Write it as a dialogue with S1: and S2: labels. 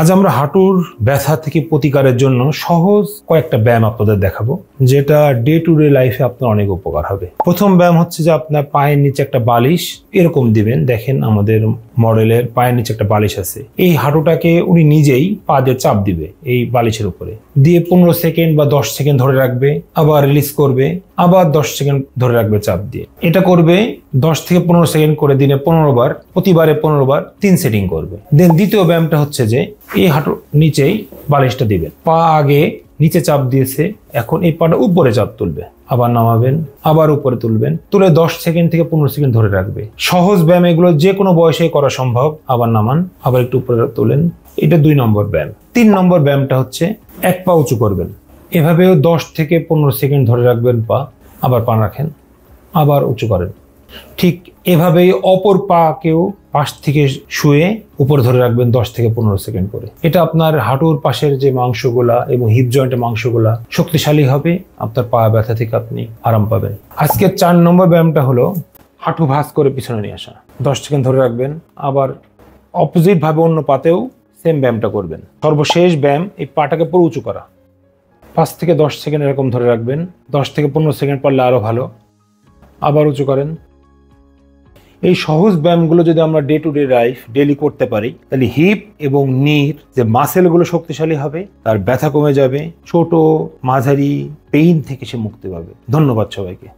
S1: আজ আমরা হাঁটুর ব্যথা থেকে প্রতিকারের জন্য সহজ কয়েকটা ব্যায়াম আপনাদের দেখাবো, যেটা ডে টু ডে লাইফে আপনার অনেক উপকার হবে। প্রথম ব্যায়াম হচ্ছে যে আপনার পায়ের নিচে একটা বালিশ এরকম দিবেন। দেখেন আমাদের মডেলের পায়ের নিচে একটা বালিশ আছে। এই হাঁটুটাকে উনি নিজেই পা দিয়ে চাপ দিবে এই বালিশের উপরে, দিয়ে 15 সেকেন্ড বা 10 সেকেন্ড ধরে রাখবে, আবার রিলিজ করবে, আবার 10 সেকেন্ড ধরে রাখবে চাপ দিয়ে। এটা করবে 10 থেকে 15 সেকেন্ড করে, দিনে 15 বার, প্রতিবারে 15 বার, 3 সেটিং করবে। দেন দ্বিতীয় ব্যায়ামটা হচ্ছে যে এই হাঁটুর নিচেই বালিশটা দিবেন, পা আগে নিচে চাপ দিয়েছে, এখন এই পাটা উপরে চাপ তুলবে, আবার নামাবেন, আবার উপরে তুলবেন, তুলে 10 সেকেন্ড থেকে 15 সেকেন্ড ধরে রাখবে। সহজ ব্যায়াম, এগুলো যে কোনো বয়সে করা সম্ভব। আবার নামান, আবার একটু উপরে তোলেন। এটা 2 নম্বর ব্যায়াম। 3 নম্বর ব্যায়ামটা হচ্ছে এক পা উঁচু করবেন। এভাবেও 10 থেকে 15 সেকেন্ড ধরে রাখবেন পা, আবার পা রাখেন, আবার উঁচু করেন। ঠিক এভাবেই অপর পাকেও পাশ থেকে শুয়ে উপরে ধরে রাখবেন 10 থেকে 15 সেকেন্ড করে। এটা আপনার হাঁটুর পাশের যে মাংসগুলা এবং হিপ জয়েন্টের মাংসগুলা শক্তিশালী হবে, আপনার পা ব্যথা থেকে আপনি আরাম পাবেন। আজকের 4 নম্বর ব্যায়ামটা হলো হাঁটু ভাঁজ করে পিছনে নিয়ে আসা। 10 সেকেন্ড ধরে রাখবেন, আবার অপোজিট ভাবে অন্য পাতেও সেম ব্যায়ামটা করবেন। সর্বশেষ ব্যায়াম এই পাটাকে পুরো উঁচু করা। 5 থেকে 10 সেকেন্ড এরকম ধরে রাখবেন, 10 থেকে 15 সেকেন্ড পারলে আরো ভালো, আবার উঁচু করেন। এই সহজ ব্যায়ামগুলো যদি আমরা day to day life daily করতে পারি, তাহলে হিপ এবং নির যে মাসেলগুলো শক্তিশালী হবে, তার ব্যথা কমে যাবে, ছোট মাঝারি পেইন থেকে সে মুক্তি পাবে। ধন্যবাদ সবাইকে।